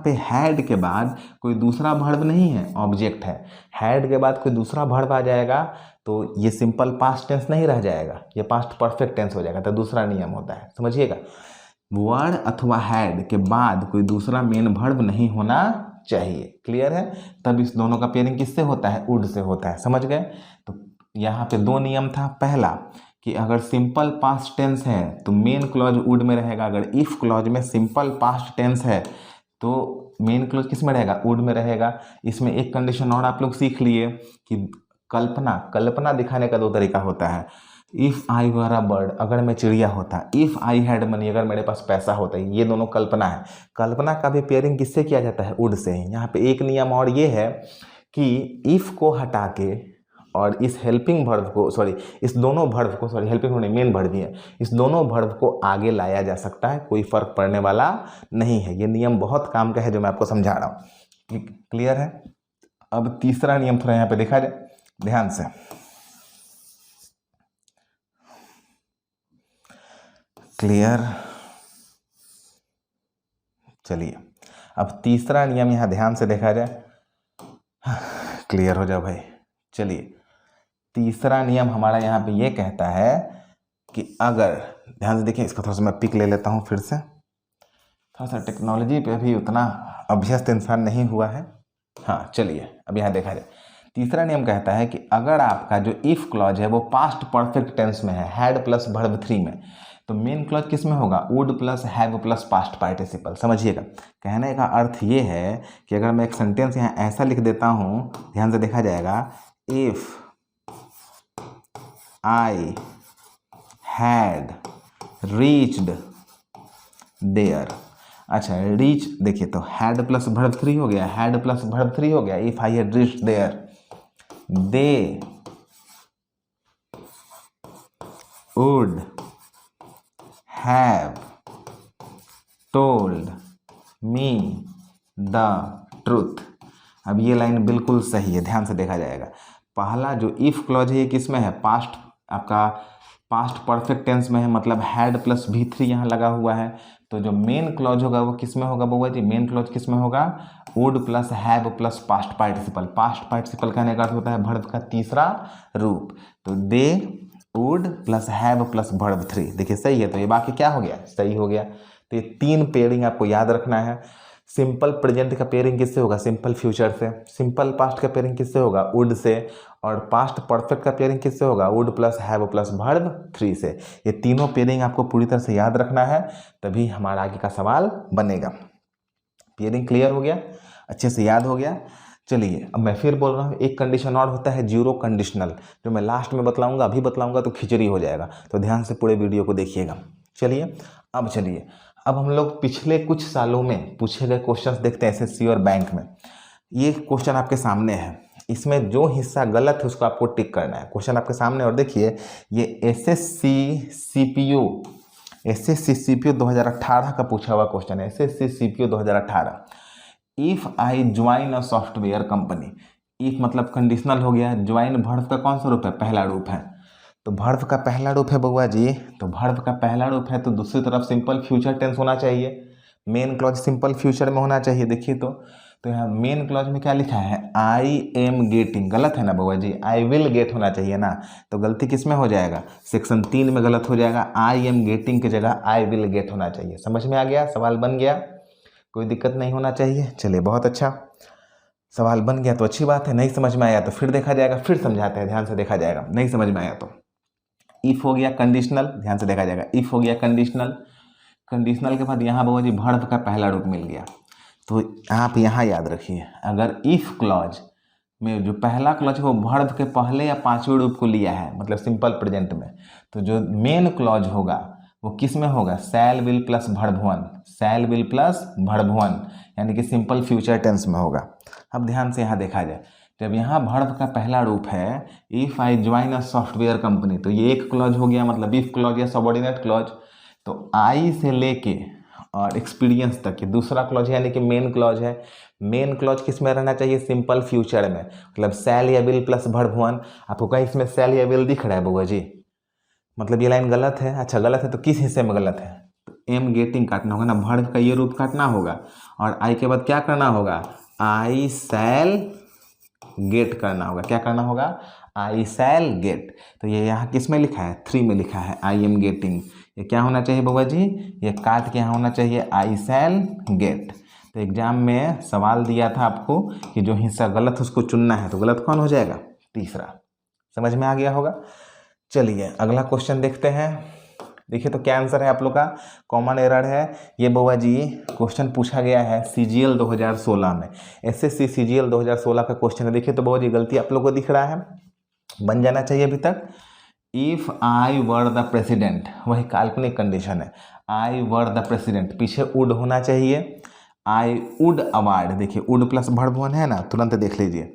पे हैड के बाद कोई दूसरा वर्ब नहीं है, ऑब्जेक्ट है। हैड के बाद कोई दूसरा वर्ब आ जाएगा तो ये सिंपल पास्ट टेंस नहीं रह जाएगा, ये पास्ट परफेक्ट टेंस हो जाएगा। तो दूसरा नियम होता है, समझिएगा, वर्ड अथवा हैड के बाद कोई दूसरा मेन वर्ब नहीं होना चाहिए। क्लियर है। तब इस दोनों का पेयरिंग किससे होता है, वुड से होता है। समझ गए। तो यहाँ पे दो नियम था। पहला कि अगर सिंपल पास्ट टेंस है तो मेन क्लॉज वुड में रहेगा। अगर इफ क्लॉज में सिंपल पास्ट टेंस है तो मेन क्लॉज किस में रहेगा, वुड में रहेगा। इसमें एक कंडीशन और आप लोग सीख लिए कि कल्पना दिखाने का दो तरीका होता है। If I were a bird, अगर मैं चिड़िया होता। इफ़ आई हैड मनी, अगर मेरे पास पैसा होता। ये दोनों कल्पना है। कल्पना का भी पेयरिंग किससे किया जाता है, वुड से ही। यहाँ पे एक नियम और ये है कि इफ़ को हटा के और इस हेल्पिंग वर्ब को इस दोनों वर्ब को हेल्पिंग नहीं, मेन वर्ब ही है, इस दोनों वर्ब को आगे लाया जा सकता है, कोई फर्क पड़ने वाला नहीं है। ये नियम बहुत काम का है जो मैं आपको समझा रहा हूँ। क्लियर है। अब तीसरा नियम थोड़ा यहाँ पे देखा जाए ध्यान से। क्लियर। चलिए अब तीसरा नियम यहाँ ध्यान से देखा जाए। क्लियर हो जाओ भाई। चलिए तीसरा नियम हमारा यहाँ पे ये कहता है कि अगर, ध्यान से देखिए, इसका थोड़ा सा मैं पिक ले लेता हूँ फिर से, थोड़ा सा टेक्नोलॉजी पे भी उतना अभ्यस्त इंसान नहीं हुआ है। हाँ चलिए, अब यहाँ देखा जाए, तीसरा नियम कहता है कि अगर आपका जो इफ क्लॉज है वो पास्ट परफेक्ट टेंस में है, हैड प्लस वर्ब 3 में, तो मेन क्लॉज किस में होगा, would plus have plus past participle. समझिएगा, कहने का अर्थ ये है कि अगर मैं एक सेंटेंस यहाँ ऐसा लिख देता हूँ, ध्यान से देखा जाएगा, if I had reached there. अच्छा, रीच देखिए तो हैड प्लस वर्ब 3 हो गया, हैड प्लस वर्ब 3 हो गया, if I had reached there, they would have told me the truth. अब ये लाइन बिल्कुल सही है, ध्यान से देखा जाएगा। पहला जो इफ क्लॉज है ये किस में है, पास्ट, आपका पास्ट परफेक्ट टेंस में है, मतलब हैड प्लस V3 यहाँ लगा हुआ है। तो जो मेन क्लॉज होगा वो किस में होगा बउआ जी, मेन क्लॉज किस में होगा, would plus have plus past participle. Past participle कहने का अर्थ होता है वर्ब का तीसरा रूप। तो they would plus have plus verb 3, देखिए सही है, तो ये बाकी क्या हो गया, सही हो गया। तो ये 3 पेयरिंग आपको याद रखना है। सिंपल प्रेजेंट का पेयरिंग किससे होगा, सिंपल फ्यूचर से। सिंपल पास्ट का पेयरिंग किससे होगा, वुड से। और पास्ट परफेक्ट का पेयरिंग किससे होगा, would plus have plus verb 3 से। ये तीनों पेयरिंग आपको पूरी तरह से याद रखना है, तभी हमारा आगे का सवाल बनेगा। पेयरिंग क्लियर हो गया, अच्छे से याद हो गया। चलिए अब मैं फिर बोल रहा हूँ, एक कंडीशन और होता है जीरो कंडीशनल, जो मैं लास्ट में बतलाऊंगा, अभी बतलाऊंगा तो खिचड़ी हो जाएगा, तो ध्यान से पूरे वीडियो को देखिएगा। चलिए अब हम लोग पिछले कुछ सालों में पूछे गए क्वेश्चंस देखते हैं एसएससी और बैंक में। ये क्वेश्चन आपके सामने है, इसमें जो हिस्सा गलत है उसको आपको टिक करना है। क्वेश्चन आपके सामने, और देखिए ये एसएससी सीपीयू 2018 का पूछा हुआ क्वेश्चन है, SSC CPU 2018। If I join a software company, if मतलब कंडीशनल हो गया, ज्वाइन वर्ब का कौन सा रूप है, पहला रूप है। तो वर्ब का पहला रूप है बउआ जी, तो वर्ब का पहला रूप है तो दूसरी तरफ सिंपल फ्यूचर टेंस होना चाहिए, मेन क्लॉज सिंपल फ्यूचर में होना चाहिए। देखिए तो यहाँ मेन क्लॉज में क्या लिखा है, आई एम गेटिंग, गलत है ना बउआ जी, आई विल गेट होना चाहिए ना। तो गलती किस में हो जाएगा, सेक्शन 3 में गलत हो जाएगा, आई एम गेटिंग की जगह आई विल गेट होना चाहिए। समझ में आ गया, सवाल बन गया, कोई दिक्कत नहीं होना चाहिए। चलिए बहुत अच्छा, सवाल बन गया तो अच्छी बात है। नहीं समझ में आया तो फिर देखा जाएगा, फिर समझाते हैं, ध्यान से देखा जाएगा। नहीं समझ में आया तो इफ हो गया कंडीशनल, ध्यान से देखा जाएगा, इफ हो गया कंडीशनल। कंडीशनल के बाद यहाँ बाबू जी वर्ब का पहला रूप मिल गया, तो आप यहाँ याद रखिए, अगर इफ क्लॉज में जो पहला क्लॉज है वो वर्ब के पहले या पांचवें रूप को लिया है, मतलब सिंपल प्रेजेंट में, तो जो मेन क्लॉज होगा वो किस में होगा, शैल will plus verb 1, shell will plus verb 1, यानी कि सिंपल फ्यूचर टेंस में होगा। अब ध्यान से यहाँ देखा जाए, जब यहाँ वर्ब का पहला रूप है if I join a software company, तो ये एक क्लॉज हो गया, मतलब इफ क्लॉज या सबऑर्डिनेट क्लॉज। तो आई से लेके और एक्सपीरियंस तक ये दूसरा क्लॉज है, यानी कि मेन क्लॉज है। मेन क्लॉज किस में रहना चाहिए, सिंपल फ्यूचर में, मतलब शैल या विल प्लस वर्ब 1। आपको कहीं इसमें शैल या विल दिख रहा है बउआ जी, मतलब ये लाइन गलत है। अच्छा गलत है तो किस हिस्से में गलत है, तो एम गेटिंग काटना होगा ना, वर्ब का ये रूप काटना होगा, और आई के बाद क्या करना होगा, आई शैल गेट करना होगा। क्या करना होगा, आई शैल गेट। तो ये यहाँ किस में लिखा है, 3 में लिखा है, आई एम गेटिंग। ये क्या होना चाहिए बउआ जी, ये काट के यहाँ होना चाहिए आई शैल गेट। तो एग्जाम में सवाल दिया था आपको कि जो हिस्सा गलत है उसको चुनना है, तो गलत कौन हो जाएगा, तीसरा। समझ में आ गया होगा। चलिए अगला क्वेश्चन देखते हैं। देखिए तो क्या आंसर है आप लोग का, कॉमन एरर है ये बउआ जी। क्वेश्चन पूछा गया है सीजीएल 2016 में, एसएससी सीजीएल 2016 का क्वेश्चन है। देखिए तो बउआ जी गलती आप लोग को दिख रहा है, बन जाना चाहिए अभी तक। If I were the president, वही काल्पनिक कंडीशन है, आई वर द प्रेसिडेंट, पीछे वुड होना चाहिए, आई वुड अवार्ड। देखिए वुड प्लस वर्ब 1 है ना, तुरंत देख लीजिए,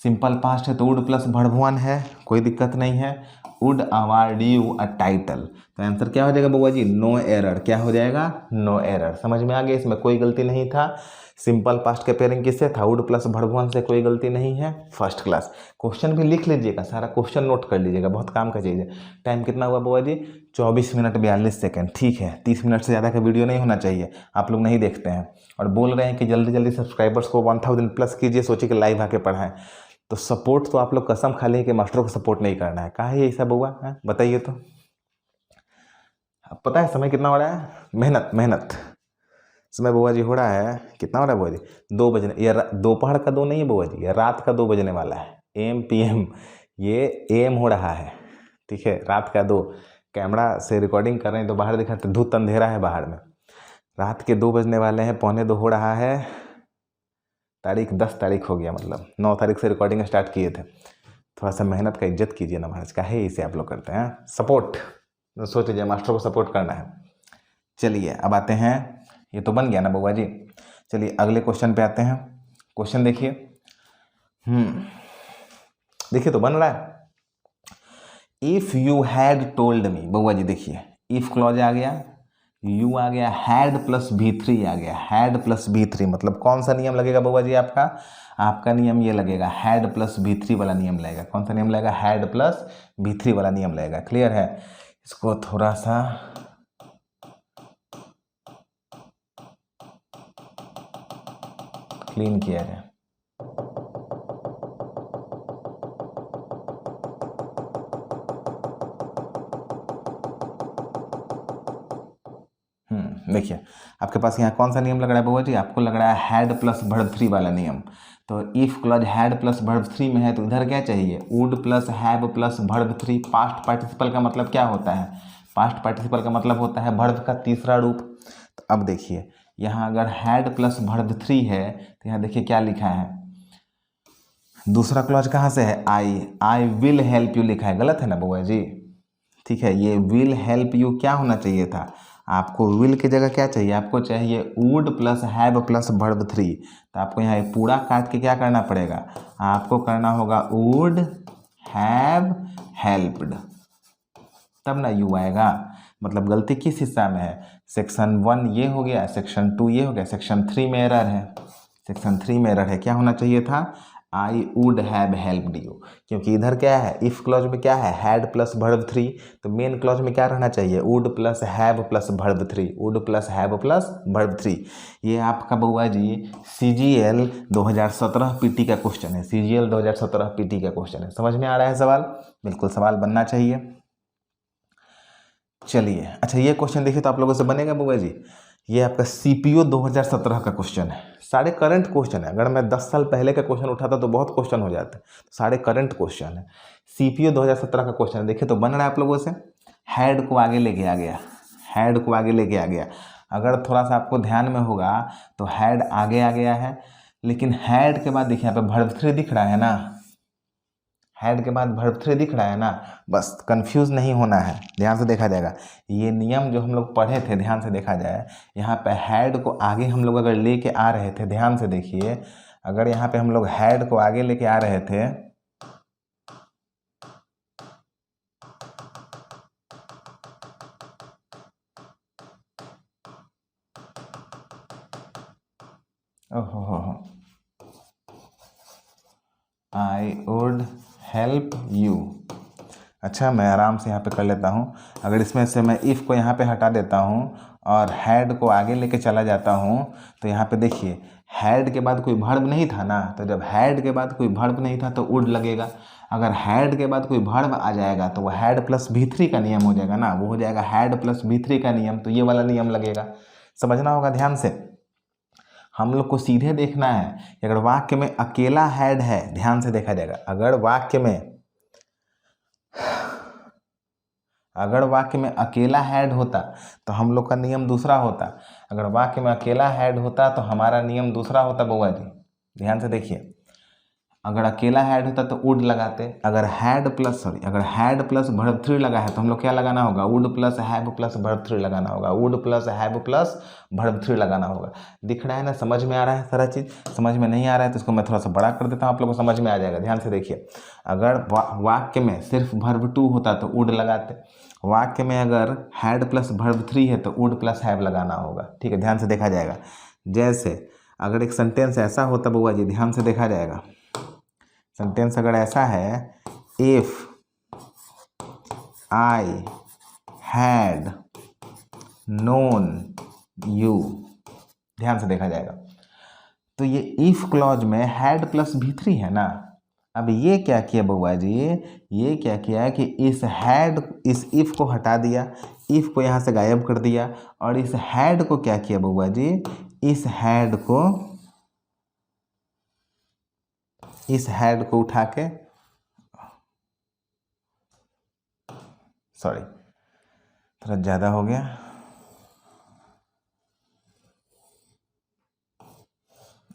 सिंपल पास्ट है तो वुड प्लस वर्ब 1 है, कोई दिक्कत नहीं है। Would award you a title, तो आंसर क्या हो जाएगा बउआ जी, नो एरर। क्या हो जाएगा, नो एरर। समझ में आ गया, इसमें कोई गलती नहीं था। सिंपल पास्ट के पेयरिंग किससे था, वुड प्लस वर्ब 1 से, कोई गलती नहीं है। First class. क्वेश्चन भी लिख लीजिएगा, सारा क्वेश्चन नोट कर लीजिएगा, बहुत काम का चीज़ है। टाइम कितना हुआ बउआ जी, 24 मिनट 42 सेकंड। ठीक है, 30 मिनट से ज़्यादा का वीडियो नहीं होना चाहिए, आप लोग नहीं देखते हैं और बोल रहे हैं कि जल्दी जल्दी सब्सक्राइबर्स को 1000 प्लस कीजिए, सोचिए कि लाइव आके पढ़ाएं। तो सपोर्ट तो आप लोग कसम खा लें कि मास्टर को सपोर्ट नहीं करना है, काहे ऐसा बउआ, बताइए तो। अब पता है समय कितना हो रहा है? मेहनत मेहनत समय बुआ जी हो रहा है, कितना हो रहा है बुआ जी? 2 बजने, ये दोपहर का 2 नहीं है बुआ जी, ये रात का 2 बजने वाला है। AM PM, ये AM हो रहा है, ठीक है, रात का 2। कैमरा से रिकॉर्डिंग कर रहे हैं तो बाहर दिखा तो धूत अंधेरा है बाहर में। रात के 2 बजने वाले हैं, 1:45 हो रहा है। तारीख 10 तारीख हो गया, मतलब 9 तारीख से रिकॉर्डिंग स्टार्ट किए थे। थोड़ा सा मेहनत का इज्जत कीजिए ना महाराज, काहे इसे आप लोग करते हैं? सपोर्ट, सोच लीजिए मास्टर को सपोर्ट करना है। चलिए अब आते हैं, ये तो बन गया ना बुआ जी। चलिए अगले क्वेश्चन पे आते हैं। क्वेश्चन देखिए, देखिए तो बन रहा है। If you had told me, बुआ जी देखिए, इफ क्लॉज आ गया, यू आ गया, हैड प्लस V3 आ गया। हैड प्लस V3 मतलब कौन सा नियम लगेगा बुआ जी? आपका नियम ये लगेगा, हैड प्लस V3 वाला नियम लगेगा। कौन सा नियम लगेगा? हैड प्लस V3 वाला नियम लगेगा। क्लियर है? इसको थोड़ा सा क्लीन किया जाए। देखिए आपके पास यहाँ कौन सा नियम लग रहा है बुआ जी? आपको लग रहा है हैड प्लस वर्ब 3 वाला नियम। तो if clause had plus verb 3 में है तो इधर क्या चाहिए? Would plus have plus verb 3। Past participle का मतलब क्या होता है? पास्ट पार्टिसिपल का मतलब होता है वर्ब का तीसरा रूप। तो अब देखिए यहाँ अगर हैड प्लस वर्ब 3 है तो यहाँ देखिए क्या लिखा है, दूसरा क्लॉज कहाँ से है? आई विल हेल्प यू लिखा है। गलत है ना बुआ जी? ठीक है, ये विल हेल्प यू क्या होना चाहिए था? आपको विल की जगह क्या चाहिए? आपको चाहिए would plus have plus verb 3। तो आपको यहाँ पूरा काट के क्या करना पड़ेगा? आपको करना होगा वुड हैव हेल्प्ड, तब ना यू आएगा। मतलब गलती किस हिस्सा में है? सेक्शन 1 ये हो गया, सेक्शन 2 ये हो गया, सेक्शन 3 में एरर है। सेक्शन 3 में एरर है। क्या होना चाहिए था? I would have helped you, क्योंकि इधर क्या है? इफ क्लॉज में क्या है? Had plus verb 3। तो मेन क्लॉज में क्या रहना चाहिए? Would plus have plus verb 3। Would plus have plus verb 3। ये आपका बुआ जी CGL 2017 PT का क्वेश्चन है। CGL 2017 PT का क्वेश्चन है। समझ में आ रहा है सवाल? बिल्कुल सवाल बनना चाहिए। चलिए अच्छा ये क्वेश्चन देखिए तो आप लोगों से बनेगा बुआ जी। ये आपका CPO 2017 का क्वेश्चन है। सारे करंट क्वेश्चन है। अगर मैं 10 साल पहले का क्वेश्चन उठाता तो बहुत क्वेश्चन हो जाते। सारे करंट क्वेश्चन है। CPO 2017 का क्वेश्चन है। देखिए तो बन रहा है आप लोगों से, हैड को आगे लेके आ गया। हैड को आगे लेके आ गया। अगर थोड़ा सा आपको ध्यान में होगा तो हैड आगे आ गया है, लेकिन हैड के बाद देखिए यहाँ पे वर्ब 3 दिख रहा है ना। हैड के बाद वर्ब 3 दिख रहा है ना। बस कंफ्यूज नहीं होना है, ध्यान से देखा जाएगा। ये नियम जो हम लोग पढ़े थे, ध्यान से देखा जाए, यहाँ पे हैड को आगे हम लोग अगर लेके आ रहे थे, ध्यान से देखिए, अगर यहाँ पे हम लोग हैड को आगे लेके आ रहे थे, ओहो, आई वुड हेल्प यू। अच्छा मैं आराम से यहाँ पे कर लेता हूँ। अगर इसमें से मैं इफ़ को यहाँ पे हटा देता हूँ और हैड को आगे लेके चला जाता हूँ तो यहाँ पे देखिए हैड के बाद कोई वर्ब नहीं था ना। तो जब हैड के बाद कोई वर्ब नहीं था तो वुड लगेगा। अगर हैड के बाद कोई वर्ब आ जाएगा तो वो हैड प्लस V3 का नियम हो जाएगा ना। वो हो जाएगा हैड प्लस V3 का नियम, तो ये वाला नियम लगेगा। समझना होगा ध्यान से। हम लोग को सीधे देखना है कि अगर वाक्य में अकेला हैड है, ध्यान से देखा जाएगा, अगर वाक्य में अकेला हैड होता तो हम लोग का नियम दूसरा होता। अगर वाक्य में अकेला हैड होता तो हमारा नियम दूसरा होता बुआ जी। ध्यान से देखिए, अगर अकेला हैड होता तो वुड लगाते। अगर हैड प्लस वर्ब 3 लगा है तो हम लोग क्या लगाना होगा? Would plus have plus verb 3 लगाना होगा। Would plus have plus verb 3 लगाना होगा। दिख रहा है ना? समझ में आ रहा है सारा चीज़? समझ में नहीं आ रहा है तो इसको मैं थोड़ा सा बड़ा कर देता हूँ, आप लोगों को समझ में आ जाएगा। ध्यान से देखिए, अगर वाक्य में सिर्फ वर्ब 2 होता तो वुड लगाते। वाक्य में अगर हैड प्लस वर्ब 3 है तो वुड प्लस हैव लगाना होगा। ठीक है, ध्यान से देखा जाएगा। जैसे अगर एक सेंटेंस ऐसा होता बुआ जी, ध्यान से देखा जाएगा, सेंटेंस अगर ऐसा है, if I had known you, ध्यान से देखा जाएगा तो ये इफ क्लॉज में हैड प्लस V3 है ना। अब ये क्या किया बुआ जी, ये क्या किया कि इस इफ को हटा दिया। इफ को यहाँ से गायब कर दिया और इस हैड को क्या किया बउआ जी, इस हैड को उठा के, सॉरी थोड़ा ज़्यादा हो गया,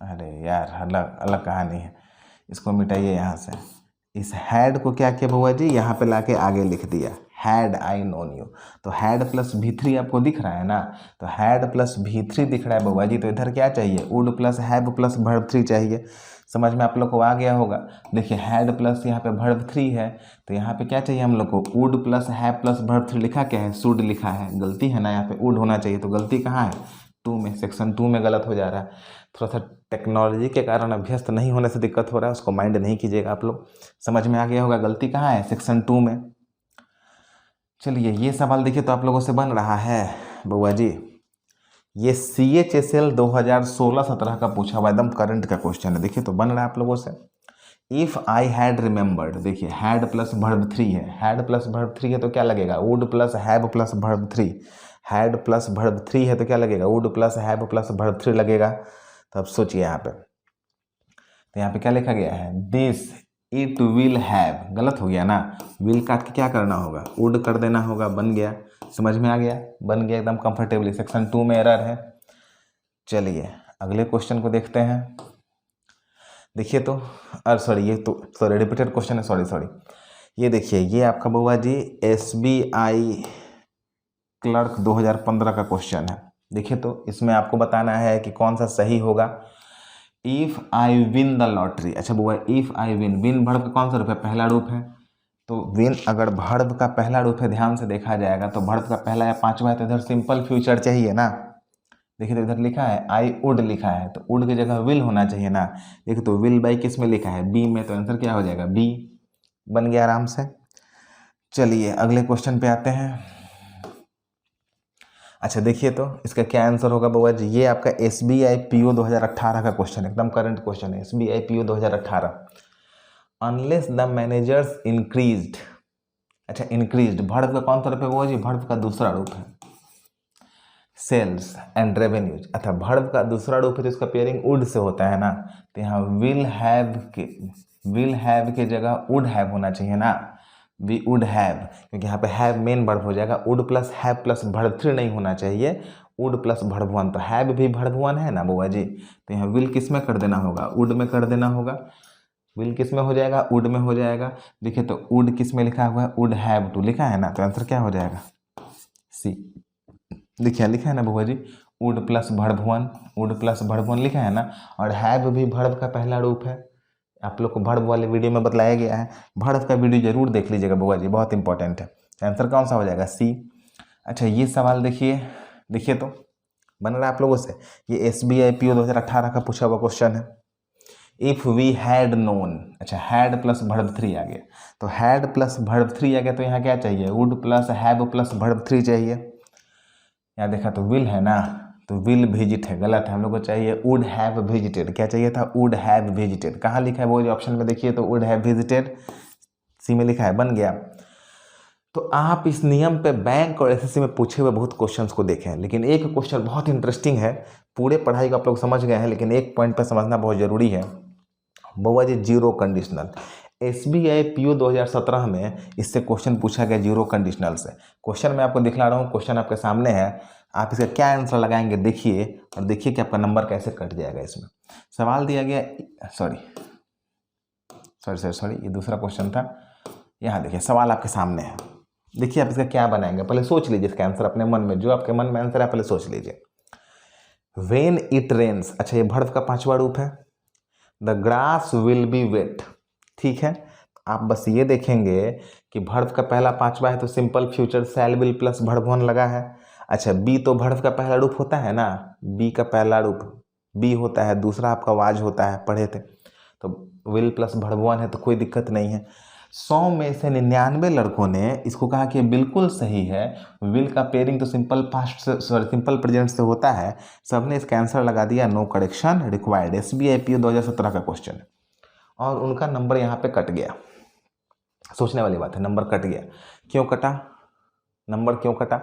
अरे यार अलग अलग कहानी है, इसको मिटाइए यहाँ से। इस हैड को क्या किया बउआ जी, यहाँ पे लाके आगे लिख दिया हैड आई नोन यू। तो हैड प्लस V3 आपको दिख रहा है ना, तो हैड प्लस V3 दिख रहा है बउआ जी, तो इधर क्या चाहिए, would plus have plus verb 3 चाहिए। समझ में आप लोग को आ गया होगा। देखिए हैड प्लस यहाँ पे वर्ब 3 है, तो यहाँ पे क्या चाहिए हम लोग को, would plus have plus verb 3 लिखा क्या है, शुड लिखा है, गलती है ना, यहाँ पे वुड होना चाहिए, तो गलती कहाँ है, 2 में, सेक्शन 2 में गलत हो जा रहा है। थोड़ा सा टेक्नोलॉजी के कारण अभ्यस्त नहीं होने से दिक्कत हो रहा है, उसको माइंड नहीं कीजिएगा आप लोग। समझ में आ गया होगा गलती कहाँ है, सेक्शन 2 में। चलिए ये सवाल देखिए तो आप लोगों से बन रहा है बउआ जी, ये CHSL 2016-17 का पूछा हुआ एकदम करंट का क्वेश्चन है। देखिए तो बन रहा है आप लोगों से, इफ़ आई हैड रिमेंबर्ड, देखिए हैड प्लस वर्ब 3 है, हैड प्लस वर्ब 3 है तो क्या लगेगा, would plus have plus verb 3, had plus verb 3 है तो क्या लगेगा, would plus have plus verb 3 लगेगा। तो अब सोचिए यहाँ पे, तो यहाँ पे क्या लिखा गया है, दिस इट विल हैव, गलत हो गया ना, विल काट के क्या करना होगा, वुड कर देना होगा, बन गया। समझ में आ गया, बन गया एकदम कंफर्टेबली, सेक्शन 2 में एरर है। चलिए अगले क्वेश्चन को देखते हैं। देखिए तो, अरे सॉरी ये तो सॉरी रिपीटेड क्वेश्चन है, सॉरी ये देखिए, ये आपका बउआ जी SBI क्लर्क 2015 का क्वेश्चन है। देखिए तो इसमें आपको बताना है कि कौन सा सही होगा। If I win the lottery, अच्छा बुआ if I win, win verb का कौन सा रूप है, पहला रूप है, तो विन अगर वर्ब का पहला रूप है, ध्यान से देखा जाएगा तो वर्ब का पहला या पांचवा है, तो इधर सिंपल फ्यूचर चाहिए ना। देखिए तो इधर लिखा है आई वुड लिखा है, तो वुड की जगह विल होना चाहिए ना। देखिए तो विल बाई किस में लिखा है, बी में, तो आंसर क्या हो जाएगा, बी, बन गया आराम से। चलिए अगले क्वेश्चन पे आते हैं। अच्छा देखिए तो इसका क्या आंसर होगा बउआ जी, ये आपका SBI PO 2018 का क्वेश्चन, एकदम करंट क्वेश्चन है, SBI PO 2018। Unless the managers increased, अच्छा इंक्रीज्ड वर्ब का कौन सा रूप है बउआ जी, वर्ब का दूसरा रूप है, सेल्स एंड रेवेन्यूज, अच्छा वर्ब का दूसरा रूप है तो इसका पेयरिंग वुड से होता है ना, तो यहाँ विल हैव के जगह वुड हैव होना चाहिए ना, वी वुड हैव, क्योंकि यहाँ पे हैव मेन वर्ब हो जाएगा, would plus have plus verb 3 नहीं होना चाहिए, वुड प्लस वर्ब 1, तो हैव भी वर्ब 1 है ना बउआ जी, तो यहाँ विल किस में कर देना होगा, वुड में कर देना होगा, विल किस में हो जाएगा, वुड में हो जाएगा। देखिए तो वुड किस में लिखा हुआ है, वुड हैव टू लिखा है ना, तो आंसर क्या हो जाएगा, सी। देखिए लिखा है ना बउआ जी, would plus verb 1, would plus verb 1 लिखा है ना, और हैव भी वर्ब का पहला रूप है, आप लोग को वर्ब वाले वीडियो में बताया गया है, वर्ब का वीडियो जरूर देख लीजिएगा बउआ जी, बहुत इंपॉर्टेंट है। आंसर कौन सा हो जाएगा, सी। अच्छा ये सवाल देखिए, देखिए तो बन रहा है आप लोगों से, ये SBI PO 2018 का पूछा हुआ क्वेश्चन है। इफ़ वी हैड नोन, अच्छा हैड प्लस वर्ब 3 आ गया, तो हैड प्लस वर्ब 3 आ गया, तो यहाँ क्या चाहिए, would plus have plus verb 3 चाहिए। यहाँ देखा तो विल है ना, तो विल विजिट है, गलत है, हम लोग को चाहिए वुड हैव विजिटेड, क्या चाहिए था, वुड हैव विजिटेड, कहाँ लिखा है वो जो ऑप्शन में देखिए, तो वुड हैव विजिटेड, सी में लिखा है, बन गया। तो आप इस नियम पे बैंक और SSC में पूछे हुए बहुत क्वेश्चंस को देखें, लेकिन एक क्वेश्चन बहुत इंटरेस्टिंग है, पूरे पढ़ाई को आप लोग समझ गए हैं, लेकिन एक पॉइंट पर समझना बहुत जरूरी है बउआ जी, जीरो कंडीशनल। SBI PO 2017 में इससे क्वेश्चन पूछा गया जीरो कंडीशनल से। क्वेश्चन मैं आपको दिखला रहा हूँ, क्वेश्चन आपके सामने है, आप इसका क्या आंसर लगाएंगे देखिए, और देखिए कि आपका नंबर कैसे कट जाएगा। इसमें सवाल दिया गया, सॉरी ये दूसरा क्वेश्चन था, यहाँ देखिए सवाल आपके सामने है, देखिए आप इसका क्या बनाएंगे, पहले सोच लीजिए इसका आंसर अपने मन में, जो आपके मन में आंसर है पहले सोच लीजिए। वेन इट रेन्स, अच्छा ये वर्ब का पांचवा रूप है, the grass will be wet, ठीक है, आप बस ये देखेंगे कि वर्ब का पहला पांचवा है तो simple future shell will plus verb 1 लगा है। अच्छा बी तो वर्ब का पहला रूप होता है ना, बी का पहला रूप बी होता है, दूसरा आपका वाज होता है, पढ़े थे, तो विल प्लस वर्ब 1 है तो कोई दिक्कत नहीं है। 100 में से 99 लड़कों ने इसको कहा कि बिल्कुल सही है, विल का पेयरिंग तो सिंपल पास्ट से, सॉरी सिंपल प्रेजेंट से होता है, सबने इसका आंसर लगा दिया no correction required, SBI PO 2017 का क्वेश्चन, और उनका नंबर यहाँ पे कट गया। सोचने वाली बात है, नंबर कट गया, क्यों कटा, नंबर क्यों कटा,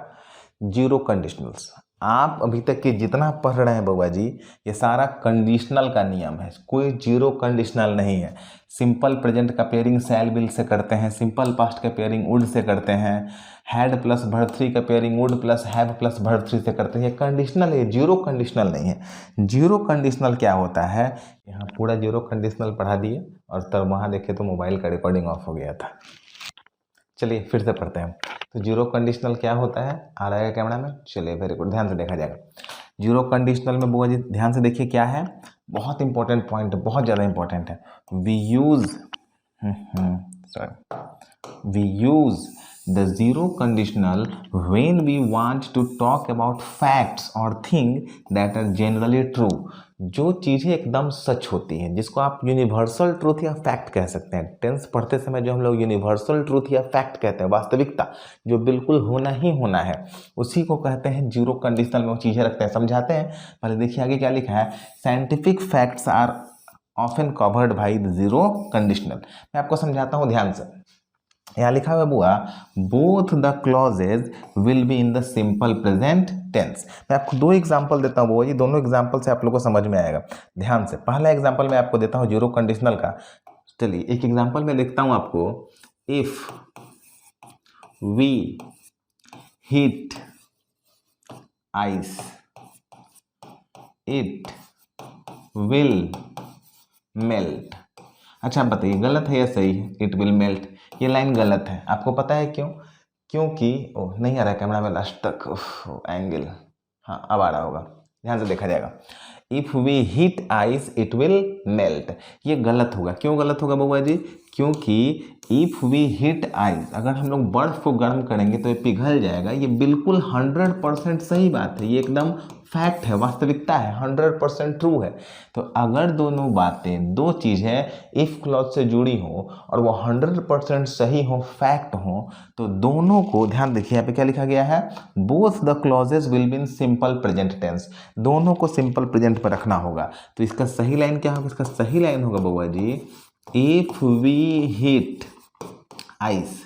जीरो कंडीशनल्स। आप अभी तक के जितना पढ़ रहे हैं बउआ जी, ये सारा कंडीशनल का नियम है, कोई जीरो कंडीशनल नहीं है। सिंपल प्रेजेंट का पेयरिंग शैल विल से करते हैं, सिंपल पास्ट का पेयरिंग वुड से करते हैं, हैड प्लस वर्ब थ्री का pairing would plus have plus verb three से करते हैं। ये कंडीशनल है, जीरो कंडीशनल नहीं है। जीरो कंडीशनल क्या होता है, यहाँ पूरा जीरो कंडीशनल पढ़ा दिए और तब वहाँ देखे तो मोबाइल का रिकॉर्डिंग ऑफ हो गया था। चलिए फिर से पढ़ते हैं। तो जीरो कंडीशनल क्या होता है, आ रहा है कैमरा में, चलिए वेरी गुड, ध्यान से देखा जाएगा। जीरो कंडीशनल में बुआ जी ध्यान से देखिए क्या है, बहुत इंपॉर्टेंट पॉइंट, बहुत ज़्यादा इंपॉर्टेंट है। We use the zero conditional when we want to talk about facts or things that are generally true। जो चीज़ें एकदम सच होती हैं, जिसको आप यूनिवर्सल ट्रूथ या फैक्ट कह सकते हैं। टेंस पढ़ते समय जो हम लोग यूनिवर्सल ट्रूथ या फैक्ट कहते हैं, वास्तविकता जो बिल्कुल होना ही होना है, उसी को कहते हैं जीरो कंडीशनल में वो चीज़ें रखते हैं। समझाते हैं, पहले देखिए आगे क्या लिखा है, scientific facts are often covered by the zero conditional. मैं आपको समझाता हूँ ध्यान से। यहाँ लिखा हुआ बुआ, both the clauses will be in the simple present tense. मैं आपको दो एग्जांपल देता हूँ बुआ जी, दोनों एग्जांपल से आप लोगों को समझ में आएगा। ध्यान से, पहला एग्जांपल मैं आपको देता हूँ जीरो कंडीशनल का। चलिए एक एग्जांपल में लिखता हूँ आपको, if we heat ice it will melt. अच्छा आप बताइए गलत है या सही है, इट विल मेल्ट? ये लाइन गलत है, आपको पता है क्यों? क्योंकि ओह नहीं आ रहा है कैमरा में लास्ट तक, एंगल, हाँ अब आ रहा होगा, ध्यान से देखा जाएगा। If we heat ice it will melt, ये गलत होगा। क्यों गलत होगा बउआ जी? क्योंकि इफ वी हीट आइस, अगर हम लोग बर्फ को गर्म करेंगे तो ये पिघल जाएगा। ये बिल्कुल 100% सही बात है, ये एकदम फैक्ट है, वास्तविकता है, 100% ट्रू है। तो अगर दोनों बातें, दो चीज़ें इफ क्लॉज से जुड़ी हो और वो 100% सही हो, फैक्ट हो, तो दोनों को, ध्यान देखिए यहाँ पे क्या लिखा गया है, both the clauses will be in simple present tense. दोनों को सिंपल प्रेजेंट पर रखना होगा। तो इसका सही लाइन क्या होगा? इसका सही लाइन होगा बउआ जी, इफ वी हीट आइस।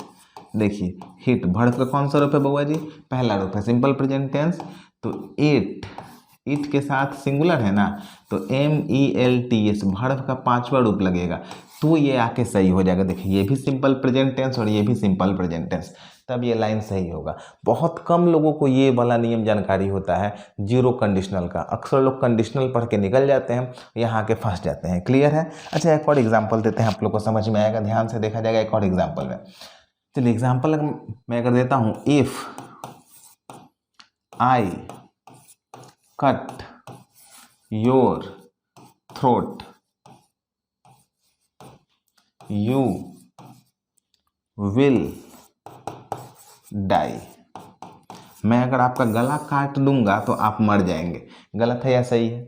देखिए हीट वर्ब का कौन सा रूप है बउआ जी? पहला रूप है, सिंपल प्रेजेंट टेंस। तो इट के साथ सिंगुलर है ना, तो MELTS वर्ब का पांचवा रूप लगेगा, तो ये आके सही हो जाएगा। देखिए ये भी सिंपल प्रेजेंट टेंस और ये भी सिंपल प्रेजेंट टेंस, तब ये लाइन सही होगा। बहुत कम लोगों को ये वाला नियम जानकारी होता है जीरो कंडीशनल का। अक्सर लोग कंडीशनल पढ़ के निकल जाते हैं, यहाँ आके फंस जाते हैं। क्लियर है? अच्छा एक और एग्जाम्पल देते हैं, आप लोग को समझ में आएगा, ध्यान से देखा जाएगा एक और एग्जाम्पल में। चलिए एग्जाम्पल मैं अगर देता हूँ, if I cut your throat you will die. मैं अगर आपका गला काट दूंगा तो आप मर जाएंगे। गलत है या सही है?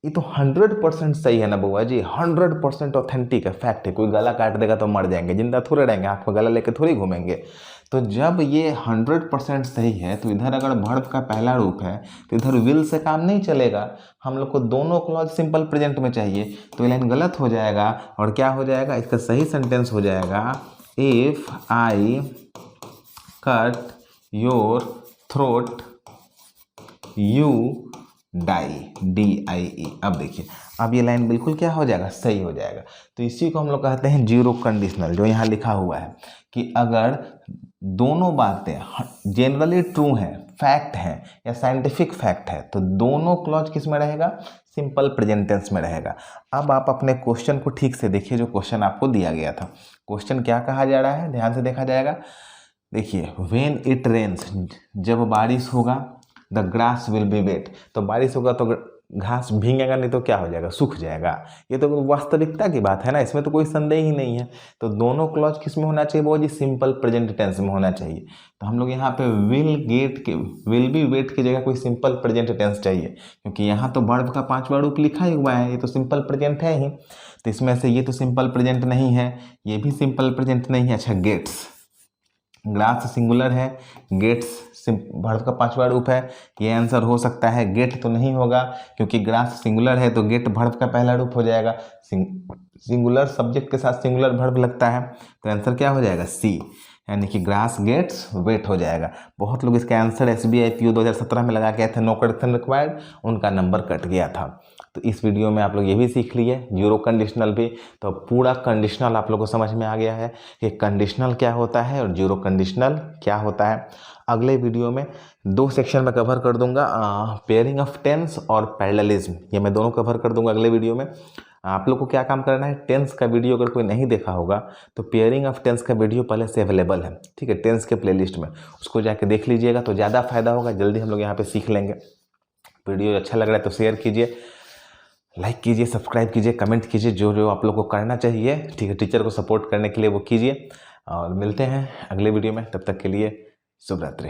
ये तो 100% सही है ना बउआ जी, 100% ऑथेंटिक है, फैक्ट है। कोई गला काट देगा तो मर जाएंगे, जिंदा थोड़े रहेंगे, आपका गला लेके थोड़ी घूमेंगे। तो जब ये 100% सही है, तो इधर अगर वर्ब का पहला रूप है तो इधर विल से काम नहीं चलेगा। हम लोग को दोनों क्लॉज सिंपल प्रेजेंट में चाहिए, तो ये लाइन गलत हो जाएगा। और क्या हो जाएगा? इसका सही सेंटेंस हो जाएगा, if I cut your throat you die, DIE। अब देखिए अब ये लाइन बिल्कुल क्या हो जाएगा? सही हो जाएगा। तो इसी को हम लोग कहते हैं जीरो कंडीशनल, जो यहाँ लिखा हुआ है कि अगर दोनों बातें जनरली ट्रू हैं, फैक्ट है या साइंटिफिक फैक्ट है, तो दोनों क्लॉज किस में रहेगा? सिंपल प्रेजेंट टेंस में रहेगा। अब आप अपने क्वेश्चन को ठीक से देखिए, जो क्वेश्चन आपको दिया गया था। क्वेश्चन क्या कहा जा रहा है, ध्यान से देखा जाएगा। देखिए व्हेन इट रेन्स, जब बारिश होगा, the grass will be wet, तो बारिश होगा तो घास भीगेगा, नहीं तो क्या हो जाएगा? सूख जाएगा। ये तो वास्तविकता की बात है ना, इसमें तो कोई संदेह ही नहीं है। तो दोनों क्लॉज किस में होना चाहिए वो जी? सिंपल प्रेजेंट टेंस में होना चाहिए। तो हम लोग यहाँ पे विल बी वेट की जगह कोई सिंपल प्रेजेंट टेंस चाहिए, क्योंकि यहाँ तो वर्ब का पांचवा रूप लिखा ही हुआ है, ये तो सिंपल प्रेजेंट है ही। तो इसमें से ये तो सिंपल प्रेजेंट नहीं है, ये भी सिंपल प्रेजेंट नहीं है। अच्छा गेट्स, ग्लास सिंगुलर है, गेट्स वर्ब का पांचवा रूप है, ये आंसर हो सकता है। गेट तो नहीं होगा, क्योंकि ग्लास सिंगुलर है, तो गेट वर्ब का पहला रूप हो जाएगा। सिंगुलर सब्जेक्ट के साथ सिंगुलर वर्ब लगता है, तो आंसर क्या हो जाएगा? C। यानी कि ग्रास गेट्स वेट हो जाएगा। बहुत लोग इसका आंसर SBI PO 2017 में लगा के आए थे, नो करेक्शन रिक्वायर्ड, उनका नंबर कट गया था। तो इस वीडियो में आप लोग ये भी सीख लिए, जीरो कंडीशनल भी। तो पूरा कंडीशनल आप लोग को समझ में आ गया है कि कंडीशनल क्या होता है और जीरो कंडीशनल क्या होता है। अगले वीडियो में 2 सेक्शन में कवर कर दूंगा, पेयरिंग ऑफ टेंस और पैरेललिज्म, ये मैं दोनों कवर कर दूंगा अगले वीडियो में। आप लोग को क्या काम करना है, टेंस का वीडियो अगर कोई नहीं देखा होगा तो पेयरिंग ऑफ टेंस का वीडियो पहले से अवेलेबल है, ठीक है, टेंस के प्लेलिस्ट में, उसको जाके देख लीजिएगा तो ज़्यादा फायदा होगा, जल्दी हम लोग यहाँ पे सीख लेंगे। वीडियो अच्छा लग रहा है तो शेयर कीजिए, लाइक कीजिए, सब्सक्राइब कीजिए, कमेंट कीजिए, जो जो आप लोग को करना चाहिए, ठीक है, टीचर को सपोर्ट करने के लिए वो कीजिए। और मिलते हैं अगले वीडियो में, तब तक के लिए शुभ रात्रि।